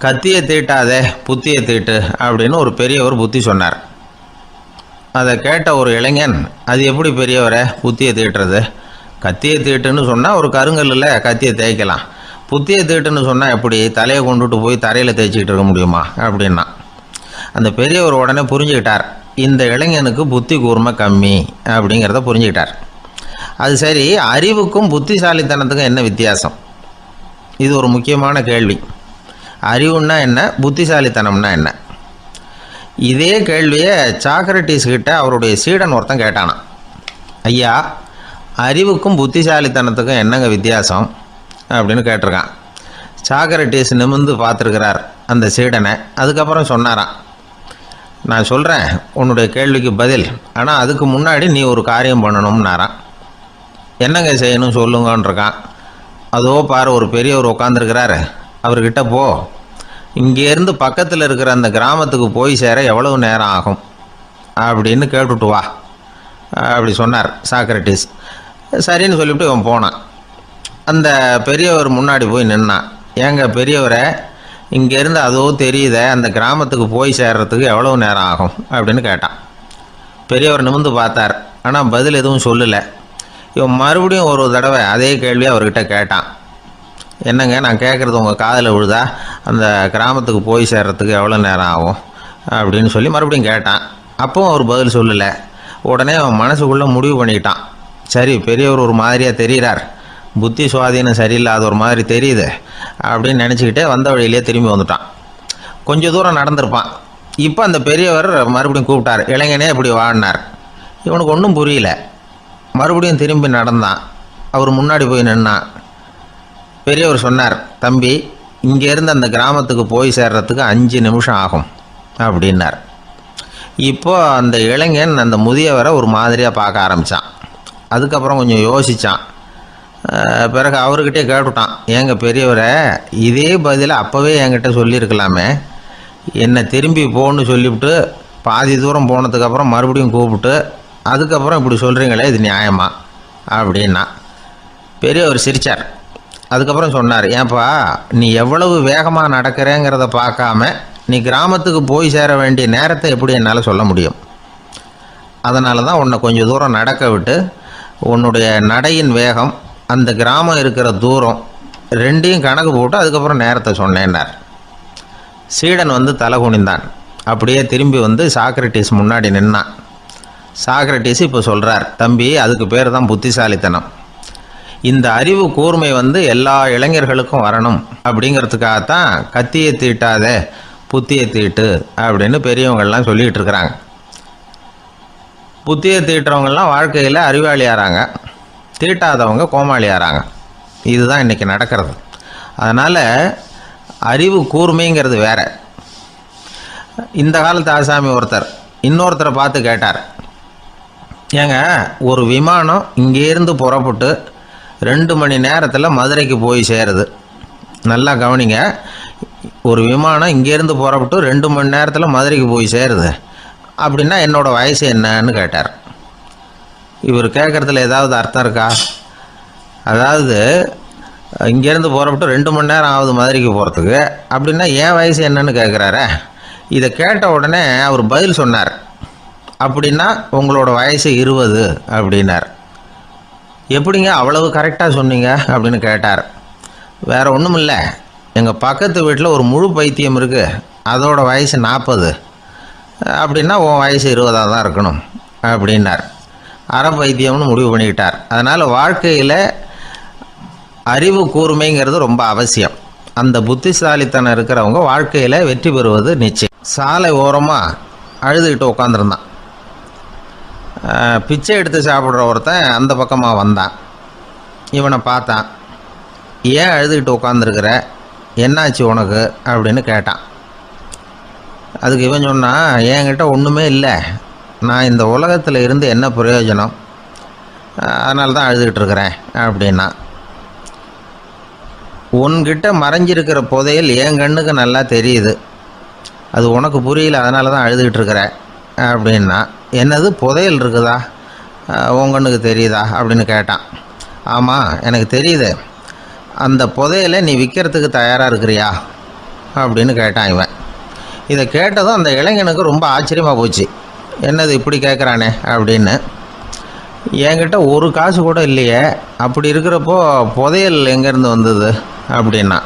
கத்தியை தீட்டாதே புத்தியை தீட்டு அப்படின்னு ஒரு பெரியவர் புத்தி சொன்னார். அதை கேட்ட ஒரு இளைஞன், அது எப்படி பெரியவரை புத்தியை தீட்டுறது? கத்தியை தீட்டுன்னு சொன்னால் ஒரு கருங்கல்லில் கத்தியை தேய்க்கலாம், புத்தியை தீட்டுன்னு சொன்னால் எப்படி தலையை கொண்டுட்டு போய் தரையில் தேய்ச்சிக்கிட்டு இருக்க முடியுமா அப்படின்னா. அந்த பெரியவர் உடனே புரிஞ்சுக்கிட்டார், இந்த இளைஞனுக்கு புத்தி கூர்மை கம்மி அப்படிங்கிறத புரிஞ்சுக்கிட்டார். அது சரி, அறிவுக்கும் புத்திசாலித்தனத்துக்கும் என்ன வித்தியாசம்? இது ஒரு முக்கியமான கேள்வி. அறிவுன்னா என்ன, புத்திசாலித்தனம்னா என்ன? இதே கேள்வியை சாக்ரட்டிஸ் கிட்ட அவருடைய சீடன் ஒருத்தன் கேட்டானான். ஐயா, அறிவுக்கும் புத்திசாலித்தனத்துக்கும் என்னங்க வித்தியாசம் அப்படின்னு கேட்டிருக்கான். சாக்ரட்டிஸ் நிமிர்ந்து பார்த்துருக்கிறார் அந்த சீடனை. அதுக்கப்புறம் சொன்னாரான், நான் சொல்கிறேன் உன்னுடைய கேள்விக்கு பதில், ஆனால் அதுக்கு முன்னாடி நீ ஒரு காரியம் பண்ணணும்னாரான். என்னங்க செய்யணும் சொல்லுங்கன்றிருக்கான். அதோ பாரு, ஒரு பெரியவர் உட்காந்துருக்கிறாரு, அவர்கிட்ட போ, இங்கேருந்து பக்கத்தில் இருக்கிற அந்த கிராமத்துக்கு போய் சேர எவ்வளவு நேரம் ஆகும் அப்படின்னு கேட்டுட்டு வா அப்படி சொன்னார் சாக்ரட்டிஸ். சரின்னு சொல்லிவிட்டு இவன் போனான். அந்த பெரியவர் முன்னாடி போய் நின்னான். ஏங்க பெரியவரை, இங்கேருந்து அதோ தெரியுத அந்த கிராமத்துக்கு போய் சேர்றதுக்கு எவ்வளவு நேரம் ஆகும் அப்படின்னு கேட்டான். பெரியவர் நிமிர்ந்து பார்த்தார், ஆனால் பதில் எதுவும் சொல்லலை. இவன் மறுபடியும் ஒரு தடவை அதே கேள்வியை அவர்கிட்ட கேட்டான். என்னங்க, நான் கேட்குறது உங்கள் காதில் விழுதா? அந்த கிராமத்துக்கு போய் சேர்றதுக்கு எவ்வளோ நேரம் ஆகும் அப்படின்னு சொல்லி மறுபடியும் கேட்டான். அப்பவும் அவர் பதில் சொல்லலை. உடனே அவன் மனசுக்குள்ளே முடிவு பண்ணிக்கிட்டான், சரி பெரியவர் ஒரு மாதிரியாக தெரிகிறார், புத்தி சுவாதீனம் சரியில்லாத ஒரு மாதிரி தெரியுது அப்படின்னு நினச்சிக்கிட்டே வந்த வழியிலே திரும்பி வந்துட்டான். கொஞ்சம் தூரம் நடந்திருப்பான். இப்போ அந்த பெரியவர் மறுபடியும் கூப்பிட்டார், இளைஞனே இப்படி வாடினார். இவனுக்கு ஒன்றும் புரியல. மறுபடியும் திரும்பி நடந்தான். அவர் முன்னாடி போய் நின்னான். பெரியவர் சொன்னார், தம்பி, இங்கேருந்து அந்த கிராமத்துக்கு போய் சேர்றதுக்கு 5 நிமிஷம் ஆகும் அப்படின்னார். இப்போது அந்த இளைஞன் அந்த முதியவரை ஒரு மாதிரியாக பார்க்க ஆரம்பித்தான். அதுக்கப்புறம் கொஞ்சம் யோசித்தான். பிறகு அவர்கிட்டே கேட்டுட்டான், ஏங்க பெரியவரை, இதே பதிலை அப்போவே என்கிட்ட சொல்லியிருக்கலாமே, என்னை திரும்பி போன்னு சொல்லிவிட்டு பாதி தூரம் போனதுக்கப்புறம் மறுபடியும் கூப்பிட்டு அதுக்கப்புறம் இப்படி சொல்கிறீங்களே, இது நியாயமா அப்படின்னா. பெரியவர் சிரித்தார். அதுக்கப்புறம் சொன்னார், ஏன்பா, நீ எவ்வளவு வேகமாக நடக்கிறேங்கிறத பார்க்காம நீ கிராமத்துக்கு போய் சேர வேண்டிய நேரத்தை எப்படி என்னால் சொல்ல முடியும்? அதனால தான் உன்னை கொஞ்சம் தூரம் நடக்க விட்டு உன்னுடைய நடையின் வேகம், அந்த கிராமம் இருக்கிற தூரம் ரெண்டையும் கணக்கு போட்டு அதுக்கப்புறம் நேரத்தை சொன்னேன்னார். சீடன் வந்து தலை குனிந்தான். அப்படியே திரும்பி வந்து சாக்ரட்டிஸ் முன்னாடி நின்னான். சாக்ரட்டிஸ் இப்போ சொல்கிறார், தம்பி, அதுக்கு பேர் தான் புத்திசாலித்தனம். இந்த அறிவு கூர்மை வந்து எல்லா இளைஞர்களுக்கும் வரணும் அப்படிங்கிறதுக்காகத்தான் கத்தியை தீட்டாத புத்தியை தீட்டு அப்படின்னு பெரியவங்கள்லாம் சொல்லிகிட்டு இருக்கிறாங்க. புத்தியை தீட்டுறவங்கெல்லாம் வாழ்க்கையில் அறிவாளியாகிறாங்க, தீட்டாதவங்க கோமாளியாகிறாங்க. இதுதான் இன்றைக்கி நடக்கிறது. அதனால் அறிவு கூர்மைங்கிறது வேற. இந்த காலத்து ஆசாமி ஒருத்தர் இன்னொருத்தரை பார்த்து கேட்டார், ஏங்க, ஒரு விமானம் இங்கேருந்து புறப்பட்டு 2 மணி நேரத்தில் மதுரைக்கு போய் சேருது. நல்லா கவனிங்க, ஒரு விமானம் இங்கேருந்து புறப்பட்டு 2 மணி நேரத்தில் மதுரைக்கு போய் சேருது அப்படின்னா என்னோடய வயசு என்னன்னு கேட்டார். இவர் கேட்குறதுல ஏதாவது அர்த்தம் இருக்கா? அதாவது இங்கேருந்து புறப்பட்டு 2 மணி நேரம் ஆகுது மதுரைக்கு போகிறதுக்கு, அப்படின்னா என் வயசு என்னன்னு கேட்குறாரு. இதை கேட்ட உடனே அவர் பதில் சொன்னார், அப்படின்னா உங்களோட வயசு 20 அப்படின்னார். எப்படிங்க அவ்வளவு கரெக்டாக சொன்னீங்க அப்படின்னு கேட்டார். வேறு ஒன்றும் இல்லை, எங்கள் பக்கத்து வீட்டில் ஒரு முழு பைத்தியம் இருக்குது, அதோட வயசு 40, அப்படின்னா உன் வயசு 20 தான் இருக்கணும் அப்படின்னார். அரை பைத்தியம்னு முடிவு பண்ணிக்கிட்டார். அதனால் வாழ்க்கையில் அறிவு கூர்மைங்கிறது ரொம்ப அவசியம். அந்த புத்திசாலித்தனம் இருக்கிறவங்க வாழ்க்கையில் வெற்றி பெறுவது நிச்சயம். சாலை ஓரமாக அழுதுகிட்டு உட்காந்துருந்தான். பிச்சை எடுத்து சாப்பிட்ற ஒருத்தன் அந்த பக்கமாக வந்தான். இவனை பார்த்தான். ஏன் அழுதுகிட்டு உட்காந்துருக்கிற, என்னாச்சு உனக்கு அப்படின்னு கேட்டான். அதுக்கு இவன் சொன்னான், என்கிட்ட ஒன்றுமே இல்லை, நான் இந்த உலகத்தில் இருந்து என்ன பிரயோஜனம், அதனால தான் அழுதுகிட்டு இருக்கிறேன் அப்படின்னா. உன்கிட்ட மறைஞ்சிருக்கிற புதையல் என் கண்ணுக்கு நல்லா தெரியுது, அது உனக்கு புரியல, அதனால தான் அழுதுகிட்டு இருக்கிற அப்படின்னா. என்னது, புதையல் இருக்குதா, உன் கண்ணுக்கு தெரியுதா அப்படின்னு கேட்டான். ஆமாம், எனக்கு தெரியுது. அந்த புதையலை நீ விற்கிறதுக்கு தயாராக இருக்கிறியா அப்படின்னு கேட்டான் இவன். இதை கேட்டதும் அந்த இளைஞனுக்கு ரொம்ப ஆச்சரியமாக போச்சு. என்னது இப்படி கேட்குறானே அப்படின்னு. என்கிட்ட ஒரு காசு கூட இல்லையே, அப்படி இருக்கிறப்போ புதையல் எங்கேருந்து வந்தது அப்படின்னா.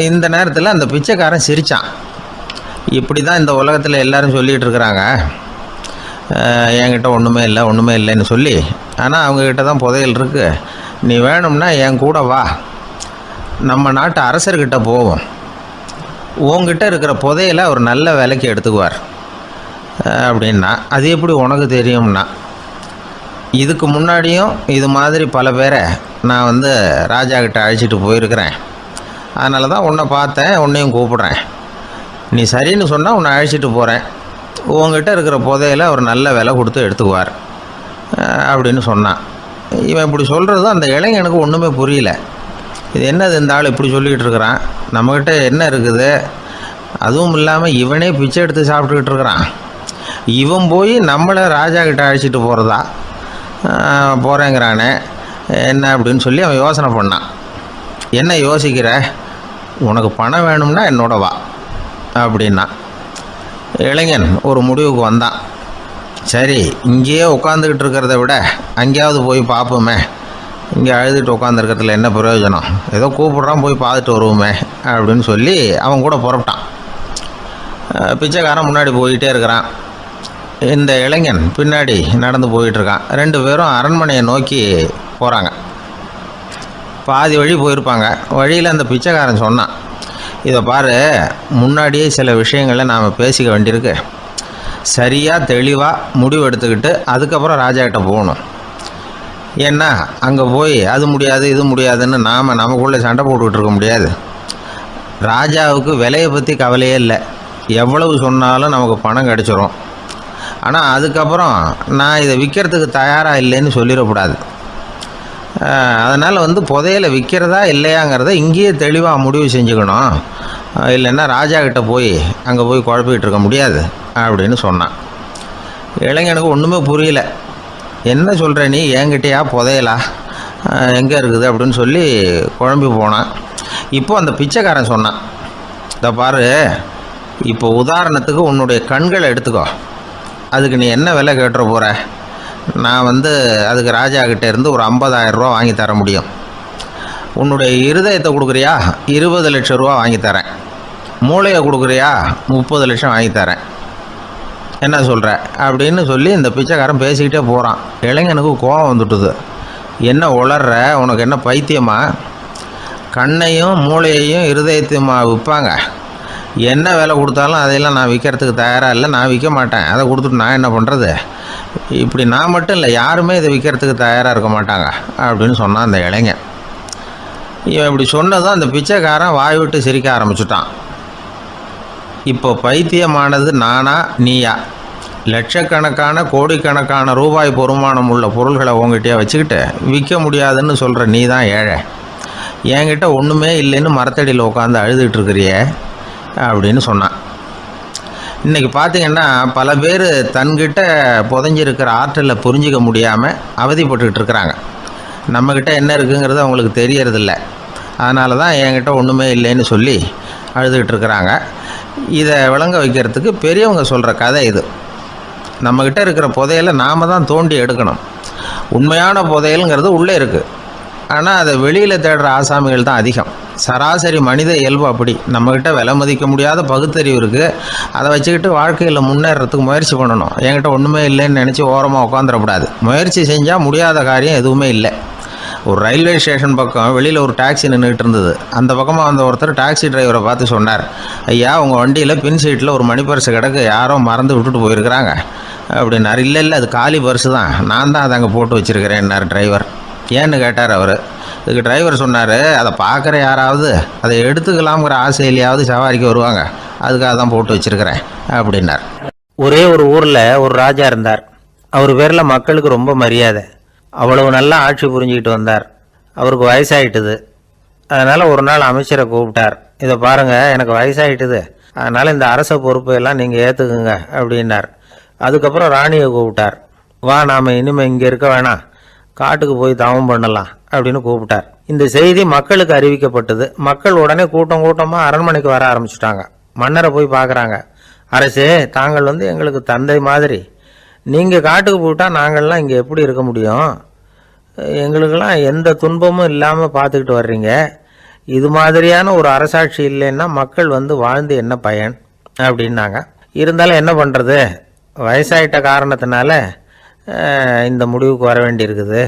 இந்த நேரத்தில் அந்த பிச்சைக்காரன் சிரித்தான். இப்படி தான் இந்த உலகத்தில் எல்லோரும் சொல்லிகிட்டு இருக்கிறாங்க, என்கிட்ட ஒன்றுமே இல்லைன்னு சொல்லி. ஆனால் அவங்கக்கிட்ட தான் புதையல் இருக்குது. நீ வேணும்னா என் கூட வா, நம்ம நாட்டு அரசர்கிட்ட போவோம். உங்ககிட்ட இருக்கிற புதையலை அவர் நல்ல விலைக்கு எடுத்துக்குவார் அப்படின்னா. அது எப்படி உனக்கு தெரியும்னா, இதுக்கு முன்னாடியும் இது மாதிரி பல பேரை நான் ராஜா கிட்ட அழைச்சிட்டு போயிருக்கிறேன். அதனால தான் உன்னை பார்த்தேன், உன்னையும் கூப்பிட்றேன். நீ சரின்னு சொன்னால் உன்னை அழைச்சிட்டு போகிறேன். உங்ககிட்ட இருக்கிற புதையலை அவர் நல்ல விலை கொடுத்து எடுத்துக்குவார் அப்படின்னு சொன்னான். இவன் இப்படி சொல்கிறது அந்த இளைஞனுக்கு ஒன்றுமே புரியல. இது என்னது இந்த ஆள் இப்படி சொல்லிகிட்டு இருக்கிறான், நம்மக்கிட்ட என்ன இருக்குது, அதுவும் இல்லாமல் இவனே பிச்சை எடுத்து சாப்பிட்டுக்கிட்டு இருக்கிறான், இவன் போய் நம்மளை ராஜா கிட்ட அழைச்சிட்டு போகிறேங்கிறானே என்ன அப்படின்னு சொல்லி அவன் யோசனை பண்ணான். என்ன யோசிக்கிற, உனக்கு பணம் வேணும்னா என்னோட வா அப்படின்னா. இளைஞன் ஒரு முடிவுக்கு வந்தான். சரி, இங்கேயே உட்காந்துக்கிட்டு இருக்கிறத விட அங்கேயாவது போய் பார்ப்போமே, இங்கே அழுதுட்டு உட்காந்துருக்கிறதுல என்ன பிரயோஜனம், ஏதோ கூப்பிட்றான் போய் பார்த்துட்டு வருவோமே அப்படின்னு சொல்லி அவன் கூட புறப்பட்டான். பிச்சைக்காரன் முன்னாடி போயிட்டே இருக்கிறான், இந்த இளைஞன் பின்னாடி நடந்து போயிட்டுருக்கான். 2 பேரும் அரண்மனையை நோக்கி போகிறாங்க. பாதி வழி போயிருப்பாங்க. வழியில் அந்த பிச்சைக்காரன் சொன்னான், இதை பாரு, முன்னாடியே சில விஷயங்களை நாம் பேசிக்க வேண்டியிருக்கு. சரியாக தெளிவாக முடிவு எடுத்துக்கிட்டு அதுக்கப்புறம் ராஜாக்கிட்ட போகணும். ஏன்னா அங்கே போய் அது முடியாது இது முடியாதுன்னு நாம் நமக்குள்ளே சண்டை போட்டுக்கிட்டு இருக்க முடியாது. ராஜாவுக்கு விலையை பற்றி கவலையே இல்லை, எவ்வளவு சொன்னாலும் நமக்கு பணம் கிடச்சிரும். ஆனால் அதுக்கப்புறம் நான் இதை விற்கிறதுக்கு தயாராக இல்லைன்னு சொல்லிடக்கூடாது. அதனால் புதையலை விற்கிறதா இல்லையாங்கிறத இங்கேயே தெளிவாக முடிவு செஞ்சுக்கணும். இல்லைன்னா ராஜா கிட்ட போய் அங்கே போய் குழப்பிக்கிட்டு இருக்க முடியாது அப்படின்னு சொன்னான். இளைஞனுக்கு ஒன்றுமே புரியல. என்ன சொல்கிற நீ, என்கிட்டயா புதையலா, எங்கே இருக்குது அப்படின்னு சொல்லி குழம்பி போனான். இப்போ அந்த பிச்சைக்காரன் சொன்னான், இதை பாரு, இப்போ உதாரணத்துக்கு உன்னுடைய கண்களை எடுத்துக்கோ, அதுக்கு நீ என்ன விலை கேட்டுற போகிற? நான் அதுக்கு ராஜா கிட்டே இருந்து ஒரு 50,000 ரூபா வாங்கி தர முடியும். உன்னுடைய இருதயத்தை கொடுக்குறியா, 20 லட்சம் ரூபா வாங்கி தரேன். மூளையை கொடுக்குறியா, 30 லட்சம் வாங்கி தரேன். என்ன சொல்கிற அப்படின்னு சொல்லி இந்த பிச்சைக்காரன் பேசிக்கிட்டே போகிறான். இளைஞனுக்கு கோபம் வந்துட்டுது. என்ன உளர்ற, உனக்கு என்ன பைத்தியமா? கண்ணையும் மூளையையும் இருதயத்தையுமா விற்பாங்க? என்ன விலை கொடுத்தாலும் அதையெல்லாம் நான் விற்கிறதுக்கு தயாராக இல்லை, நான் விற்க மாட்டேன். அதை கொடுத்துட்டு நான் என்ன பண்ணுறது? இப்படி நான் மட்டும் இல்லை, யாருமே இதை விற்கிறதுக்கு தயாராக இருக்க மாட்டாங்க அப்படின்னு சொன்னான் அந்த இளைஞன். இவன் இப்படி சொன்னதும் அந்த பிச்சைக்காரன் வாய் விட்டு சிரிக்க ஆரம்பிச்சுட்டான். இப்போ பைத்தியமானது நானா நீயா? லட்சக்கணக்கான கோடிக்கணக்கான ரூபாய் பொறுமானம் உள்ள பொருள்களை உங்ககிட்டயே வச்சுக்கிட்டு விற்க முடியாதுன்னு சொல்கிற நீ தான் ஏழை. என்கிட்ட ஒன்றுமே இல்லைன்னு மரத்தடியில் உட்காந்து அழுதுகிட்டு இருக்கிறியே அப்படின்னு சொன்னான். இன்றைக்கி பார்த்திங்கன்னா பல பேர் தன்கிட்ட புதைஞ்சிருக்கிற ஆற்றலை புரிஞ்சிக்க முடியாமல் அவதிப்பட்டுக்கிட்டு இருக்கிறாங்க. நம்மக்கிட்ட என்ன இருக்குங்கிறது அவங்களுக்கு தெரியறதில்ல. அதனால தான் என்கிட்ட ஒன்றுமே இல்லைன்னு சொல்லி அழுதுகிட்டு இருக்கிறாங்க. இதை விளங்க வைக்கிறதுக்கு பெரியவங்க சொல்கிற கதை இது. நம்மக்கிட்ட இருக்கிற புதையலை நாம் தான் தோண்டி எடுக்கணும். உண்மையான புதையலுங்கிறது உள்ளே இருக்குது, ஆனால் அதை வெளியில் தேடுற ஆசாமிகள் தான் அதிகம். சராசரி மனித இயல்பு அப்படி. நம்மக்கிட்ட விலை மதிக்க முடியாத பகுத்தறிவு இருக்குது, அதை வச்சுக்கிட்டு வாழ்க்கையில் முன்னேறத்துக்கு முயற்சி பண்ணணும். என்கிட்ட ஒன்றுமே இல்லைன்னு நினச்சி ஓரமாக உட்காந்துடக்கூடாது. முயற்சி செஞ்சால் முடியாத காரியம் எதுவுமே இல்லை. ஒரு ரயில்வே ஸ்டேஷன் பக்கம் வெளியில் ஒரு டாக்ஸி நின்றுட்டு இருந்தது. அந்த பக்கமாக வந்த ஒருத்தர் டாக்ஸி டிரைவரை பார்த்து சொன்னார், ஐயா, உங்கள் வண்டியில் பின் சீட்டில் ஒரு மணி பர்ஸு கிடக்கு, யாரோ மறந்து விட்டுட்டு போயிருக்கிறாங்க அப்படின்னார். இல்லை அது காலி பர்ஸு தான், நான் தான் அதை அங்கே போட்டு வச்சுருக்கிறேன்னார் டிரைவர். ஏன்னு கேட்டார் அவர். இதுக்கு டிரைவர் சொன்னார், அதை பார்க்குற யாராவது அதை எடுத்துக்கலாம்ங்கிற ஆசையிலையாவது சவாரிக்கு வருவாங்க, அதுக்காக தான் போட்டு வச்சுருக்கிறேன் அப்படின்னார். ஒரே ஒரு ஊரில் ஒரு ராஜா இருந்தார். அவர் பேரில் மக்களுக்கு ரொம்ப மரியாதை. அவ்வளவு நல்லா ஆட்சி புரிஞ்சுக்கிட்டு வந்தார். அவருக்கு வயசாகிட்டுது. அதனால் ஒரு நாள் அமைச்சரை கூப்பிட்டார். இதை பாருங்கள், எனக்கு வயசாகிட்டுது, அதனால் இந்த அரச பொறுப்பையெல்லாம் நீங்கள் ஏற்றுக்குங்க அப்படின்னார். அதுக்கப்புறம் ராணியை கூப்பிட்டார். வா, நாம் இனிமேல் இங்கே இருக்க வேணாம், காட்டுக்கு போய் தவம் பண்ணலாம் அப்படின்னு கூப்பிட்டார். இந்த செய்தி மக்களுக்கு அறிவிக்கப்பட்டது. மக்கள் உடனே கூட்டம் கூட்டமாக அரண்மனைக்கு வர ஆரம்பிச்சுட்டாங்க. மன்னரை போய் பார்க்குறாங்க. அரசே, தாங்கள் எங்களுக்கு தந்தை மாதிரி. நீங்கள் காட்டுக்கு போயிட்டால் நாங்கள்லாம் இங்கே எப்படி இருக்க முடியும்? எங்களுக்கெல்லாம் எந்த துன்பமும் இல்லாமல் பார்த்துக்கிட்டு வர்றீங்க. இது மாதிரியான ஒரு அரசாட்சி இல்லைன்னா மக்கள் வாழ்ந்து என்ன பயன் அப்படின்னாங்க. இருந்தாலும் என்ன பண்ணுறது, வயசாயிட்ட காரணத்தினால இந்த முடிவுக்கு வர வேண்டியிருக்குது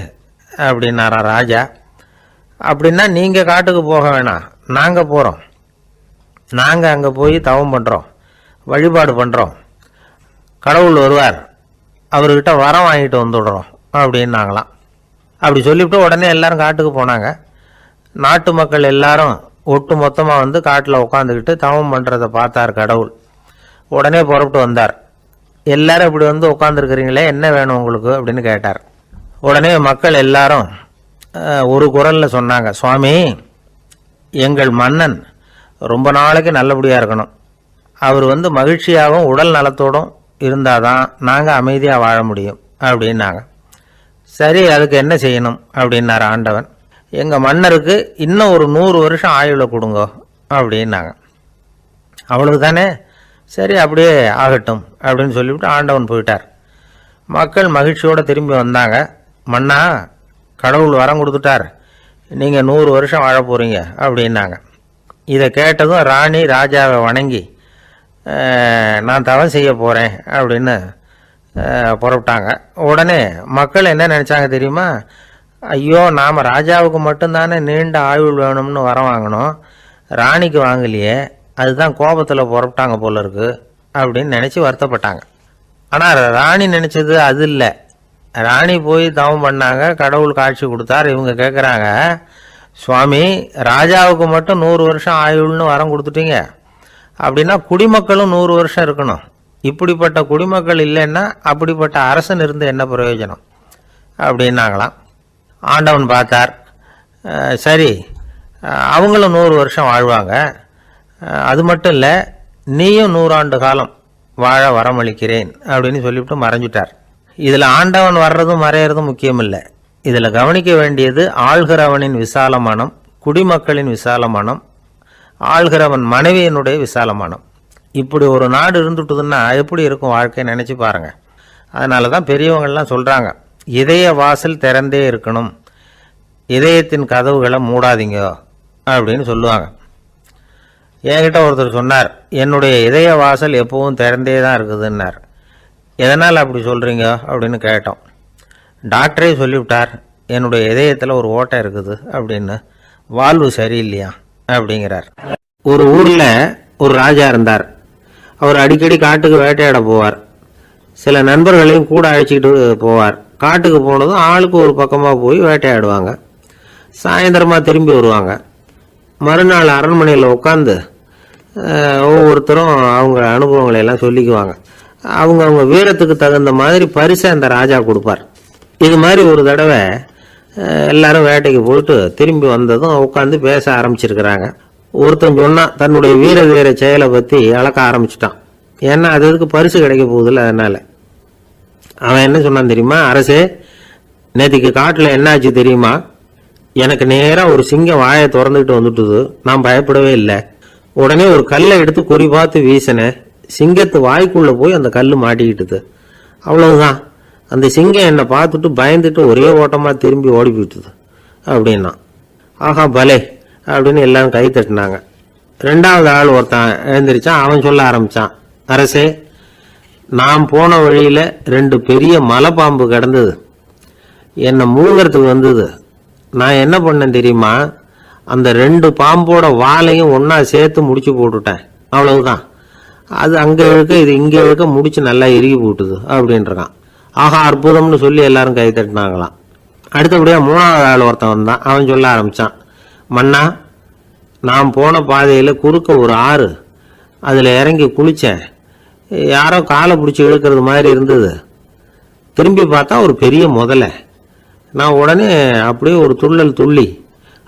அப்படின்னாரா ராஜா. அப்படின்னா நீங்கள் காட்டுக்கு போக வேணாம், நாங்கள் போகிறோம். நாங்கள் அங்கே போய் தவம் பண்ணுறோம், வழிபாடு பண்ணுறோம். கடவுள் வருவார், அவர்கிட்ட வரம் வாங்கிட்டு வந்துடுறோம் அப்படின்னாங்களாம். அப்படி சொல்லிவிட்டு உடனே எல்லாரும் காட்டுக்கு போனாங்க. நாட்டு மக்கள் எல்லாரும் ஒட்டு மொத்தமாக காட்டில் உட்காந்துக்கிட்டு தவம் பண்ணுறதை பார்த்தார் கடவுள். உடனே புறப்பட்டு வந்தார். எல்லாரும் இப்படி உட்காந்துருக்கிறீங்களே, என்ன வேணும் உங்களுக்கு அப்படின்னு கேட்டார். உடனே மக்கள் எல்லாரும் ஒரு குரலில் சொன்னாங்க, சுவாமி, எங்கள் மன்னன் ரொம்ப நாளைக்கு நல்லபடியாக இருக்கணும். அவர் மகிழ்ச்சியாகவும் உடல் நலத்தோடும் இருந்தால் தான் நாங்கள் அமைதியாக வாழ முடியும் அப்படின்னாங்க. சரி, அதுக்கு என்ன செய்யணும் அப்படின்னார் ஆண்டவன். எங்கள் மன்னருக்கு இன்னும் ஒரு 100 வருஷம் ஆயுளை கொடுங்க அப்படின்னாங்க. அவ்வளவு தானே, சரி அப்படியே ஆகட்டும் அப்படின்னு சொல்லிவிட்டு ஆண்டவன் போயிட்டார். மக்கள் மகிழ்ச்சியோடு திரும்பி வந்தாங்க. மன்னா, கடவுள் வரம் கொடுத்துட்டார், நீங்கள் 100 வருஷம் வாழ போகிறீங்க அப்படின்னாங்க. இதை கேட்டதும் ராணி ராஜாவை வணங்கி, நான் தவம் செய்ய போகிறேன் அப்படின்னு புறப்பட்டாங்க. உடனே மக்கள் என்ன நினச்சாங்க தெரியுமா? ஐயோ, நாம் ராஜாவுக்கு மட்டும்தானே நீண்ட ஆயுள் வேணும்னு வரம் வாங்கினோம், ராணிக்கு வாங்கலையே, அதுதான் கோபத்தில் புறப்பட்டாங்க போல இருக்கு அப்படின்னு நினச்சி வருத்தப்பட்டாங்க. ஆனால் ராணி நினச்சது அது இல்லை. ராணி போய் தவம் பண்ணாங்க, கடவுள் காட்சி கொடுத்தார். இவங்க கேட்குறாங்க, சுவாமி, ராஜாவுக்கு மட்டும் 100 வருஷம் ஆயுள்னு வரம் கொடுத்துட்டீங்க, அப்படின்னா குடிமக்களும் 100 வருஷம் இருக்கணும். இப்படிப்பட்ட குடிமக்கள் இல்லைன்னா அப்படிப்பட்ட அரசன் இருந்து என்ன பிரயோஜனம் அப்படின்னாங்களாம். ஆண்டவன் பார்த்தார், சரி அவங்களும் 100 வருஷம் வாழ்வாங்க, அது மட்டும் இல்லை, நீயும் 100 ஆண்டு காலம் வாழ வரமளிக்கிறேன் அப்படின்னு சொல்லிவிட்டு மறைஞ்சிட்டார். இதில் ஆண்டவன் வர்றதும் மறையிறதும் முக்கியம் இல்லை. இதில் கவனிக்க வேண்டியது ஆள்கிறவனின் விசாலமானம், குடிமக்களின் விசாலமானம், ஆள்கிறவன் மனைவியினுடைய விசாலமானம். இப்படி ஒரு நாடு இருந்துட்டுதுன்னா எப்படி இருக்கும் வாழ்க்கை நினச்சி பாருங்கள். அதனால தான் பெரியவங்கள்லாம் சொல்கிறாங்க, இதய வாசல் திறந்தே இருக்கணும், இதயத்தின் கதவுகளை மூடாதீங்க அப்படின்னு சொல்லுவாங்க. என்கிட்ட ஒருத்தர் சொன்னார், என்னுடைய இதய வாசல் எப்பவும் திறந்தே தான் இருக்குதுன்னார். எதனால் அப்படி சொல்கிறீங்க அப்படின்னு கேட்டோம். டாக்டரே சொல்லிவிட்டார், என்னுடைய இதயத்தில் ஒரு ஓட்டை இருக்குது அப்படின்னு, வால்வு சரியில்லையா அப்படிங்கிறார். ஒரு ஊரில் ஒரு ராஜா இருந்தார். அவர் அடிக்கடி காட்டுக்கு வேட்டையாட போவார். சில நண்பர்களையும் கூட அழைச்சிக்கிட்டு போவார். காட்டுக்கு போனதும் ஆளுக்கு ஒரு பக்கமாக போய் வேட்டையாடுவாங்க. சாயந்தரமாக திரும்பி வருவாங்க. மறுநாள் அரண்மனையில் உட்காந்து ஒவ்வொருத்தரும் அவங்க அனுபவங்களை எல்லாம் சொல்லிக்குவாங்க. அவங்க வீரத்துக்கு தகுந்த மாதிரி பரிசை அந்த ராஜா கொடுப்பார். இது மாதிரி ஒரு தடவை எல்லாரும் வேட்டைக்கு போயிட்டு திரும்பி வந்ததும் உட்காந்து பேச ஆரம்பிச்சிருக்கிறாங்க. ஒருத்தன் சொன்னான், தன்னுடைய வீர செயலை பற்றி அளக்க ஆரம்பிச்சிட்டான். ஏன்னா அதுக்கு பரிசு கிடைக்க போகுதில்ல, அதனால. அவன் என்ன சொன்னான் தெரியுமா? அரசே, நேற்றுக்கு காட்டில் என்னாச்சு தெரியுமா? எனக்கு நேராக ஒரு சிங்கம் வாயை திறந்துக்கிட்டு வந்துட்டுது. நான் பயப்படவே இல்லை. உடனே ஒரு கல்லை எடுத்து குறி பார்த்து வீசினேன். சிங்கத்து வாய்க்குள்ளே போய் அந்த கல் மாட்டிக்கிட்டுது. அவ்வளவுதான். அந்த சிங்கம் என்னை பார்த்துட்டு பயந்துட்டு ஒரே ஓட்டமாக திரும்பி ஓடி போயிட்டுது அப்படின்னா. ஆஹா பலே அப்படின்னு எல்லாரும் கை தட்டினாங்க. 2வது ஆள் ஒருத்தன் எழுந்திரிச்சான். அவன் சொல்ல ஆரம்பித்தான், அரசே, நான் போன வழியில் 2 பெரிய மலைப்பாம்பு கிடந்தது, என்னை மூங்கிறதுக்கு வந்தது. நான் என்ன பண்ணேன் தெரியுமா? அந்த 2 பாம்போட வாலையும் ஒன்றா சேர்த்து முடிச்சு போட்டுட்டேன். அவ்வளவுதான். அது அங்கே இழுக்க இது இங்கே இழுக்க முடிச்சு நல்லா இறுகி போட்டுது அப்படின்றான். ஆஹா அற்புதம்னு சொல்லி எல்லாரும் கை தட்டினாங்களாம். அடுத்தபடியாக 3வது ஆள் ஒருத்தன் வந்தான். அவன் சொல்ல ஆரம்பித்தான், மன்னா, நான் போன பாதையில் குறுக்க ஒரு ஆறு, அதில் இறங்கி குளித்தேன். யாரோ காலை பிடிச்சி இழுக்கிறது மாதிரி இருந்தது. திரும்பி பார்த்தா ஒரு பெரிய முதலை. நான் உடனே அப்படியே ஒரு துள்ளல் துள்ளி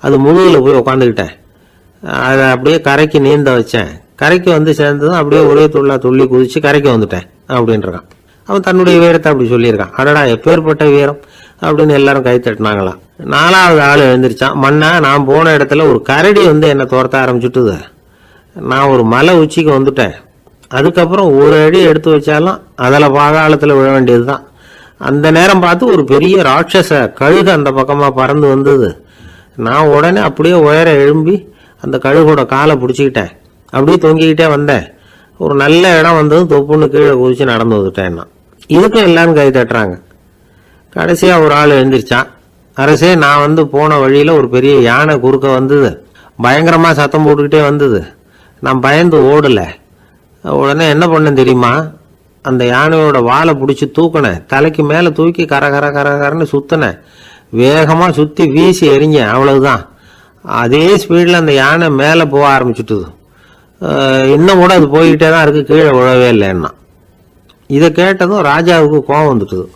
அது முதுகில் போய் உக்காந்துக்கிட்டேன். அதை அப்படியே கரைக்கு நீந்த வச்சேன். கரைக்கு வந்து சேர்ந்ததும் அப்படியே ஒரே துள்ளி குதித்து கரைக்கு வந்துட்டேன் அப்படின்றான். அவன் தன்னுடைய வீரத்தை அப்படி சொல்லியிருக்கான். அடடா எப்பேற்பட்ட வீரம் அப்படின்னு எல்லாரும் கை தட்டினாங்களாம். 4வது ஆள் எழுந்திரிச்சான். மண்ணா, நான் போன இடத்துல ஒரு கரடி வந்து என்னை துரத்த ஆரம்பிச்சுட்டுது. நான் ஒரு மலை உச்சிக்கு வந்துட்டேன். அதுக்கப்புறம் ஒரு அடி எடுத்து வச்சாலும் அதில் பாதாளத்தில் விழ வேண்டியது தான். அந்த நேரம் பார்த்து ஒரு பெரிய ராட்சச கழுகு அந்த பக்கமாக பறந்து வந்தது. நான் உடனே அப்படியே உயர எழும்பி அந்த கழுகோட காலை பிடிச்சிக்கிட்டேன். அப்படியே தொங்கிக்கிட்டே வந்தேன். ஒரு நல்ல இடம் வந்ததும் தொப்புன்னு கீழே குதிச்சு நடந்து வந்துட்டேன். இதுக்கும் எல்லாரும் கை தட்டுறாங்க. கடைசியாக ஒரு ஆள் எழுந்திரிச்சான். அரசே, நான் வந்து போன வழியில் ஒரு பெரிய யானை குறுக்க வந்தது. பயங்கரமாக சத்தம் போட்டுக்கிட்டே வந்தது. நான் பயந்து ஓடலை. உடனே என்ன பண்ணேன் தெரியுமா? அந்த யானையோட வாலை பிடிச்சி தூக்கினேன். தலைக்கு மேலே தூக்கி கரன்னு சுற்றினேன். வேகமாக சுற்றி வீசி எறிஞ்சேன். அவ்வளவுதான். அதே ஸ்பீடில் அந்த யானை மேலே போக ஆரம்பிச்சுட்டுது. இன்னும் கூட அது போய்கிட்டே தான் இருக்குது, கீழே விழவே இல்லைன்னா. இதை கேட்டதும் ராஜாவுக்கு கோபம் வந்துட்டுது.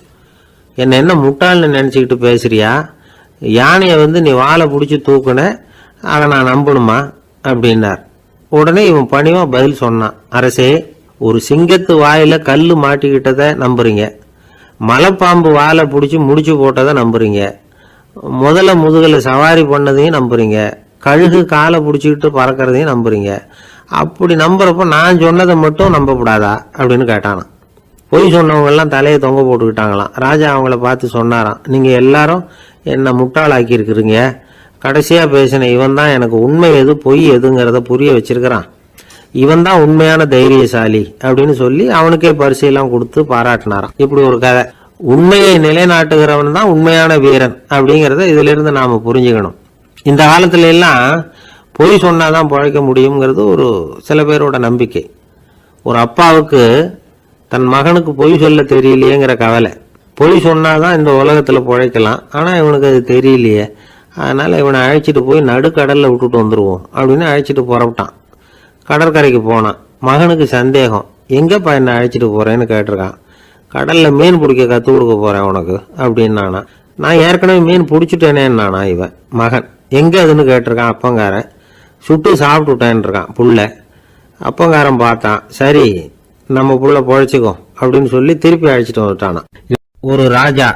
என்ன முட்டாள்னு நினச்சிக்கிட்டு பேசுறியா? யானையை வந்து நீ வாழை பிடிச்சி தூக்குன, அதை நான் நம்பணுமா அப்படின்னார். உடனே இவன் பணிவா பதில் சொன்னான். அரசே, ஒரு சிங்கத்து வாயில கல்லு மாட்டிக்கிட்டதை நம்புறீங்க, மலைப்பாம்பு வாழை பிடிச்சி முடிச்சு போட்டதை நம்புறீங்க, முதல்ல முதுகலை சவாரி பண்ணதையும் நம்புறீங்க, கழுகு காலை பிடிச்சிக்கிட்டு பறக்கிறதையும் நம்புறீங்க. அப்படி நம்புறப்ப நான் சொன்னதை மட்டும் நம்பக்கூடாதா அப்படின்னு கேட்டானான். பொய் சொன்னவங்க எல்லாம் தலையை தொங்க போட்டுக்கிட்டாங்களாம். ராஜா அவங்கள பார்த்து சொன்னாராம், நீங்க எல்லாரும் என்னை முட்டாளாக்கி இருக்கிறீங்க. கடைசியா பேசின இவன் தான் எனக்கு உண்மை எது பொய் எதுங்கிறத புரிய வச்சிருக்கிறான். இவன் தான் உண்மையான தைரியசாலி அப்படின்னு சொல்லி அவனுக்கே பரிசையெல்லாம் கொடுத்து பாராட்டினாராம். இப்படி ஒரு கதை. உண்மையை நிலைநாட்டுகிறவன் தான் உண்மையான வீரன் அப்படிங்கிறத இதுல இருந்து நாம புரிஞ்சுக்கணும். இந்த காலத்துல எல்லாம் பொய் சொன்னாதான் பிழைக்க முடியுங்கிறது ஒரு சில பேரோட நம்பிக்கை. ஒரு அப்பாவுக்கு தன் மகனுக்கு பொய் சொல்ல தெரியலையேங்கிற கவலை. பொய் சொன்னாதான் இந்த உலகத்துல பிழைக்கலாம், ஆனா இவனுக்கு அது தெரியலையே, அதனால இவனை அழைச்சிட்டு போய் நடுக்கடல்ல விட்டுட்டு வந்துருவோம் அப்படின்னு அழைச்சிட்டு புறப்பட்டான். கடற்கரைக்கு போனான். மகனுக்கு சந்தேகம், எங்கப்பா என்ன அழைச்சிட்டு போறேன்னு கேட்டிருக்கான். கடல்ல மீன் பிடிக்க கற்றுக் கொடுக்க போறேன் உனக்கு அப்படின்னானா. நான் ஏற்கனவே மீன் பிடிச்சிட்டேனேன்னானா இவன் மகன். எங்க அதுன்னு கேட்டிருக்கான். அப்பங்காரன். சுட்டு சாப்பிட்டுட்டேன் இருக்கான் புள்ள. அப்பங்காரன் பார்த்தான், சரி நம்ம புள்ள பொழைச்சிக்கோ அப்படின்னு சொல்லி திருப்பி அழைச்சிட்டு வந்துட்டானா. ஒரு ராஜா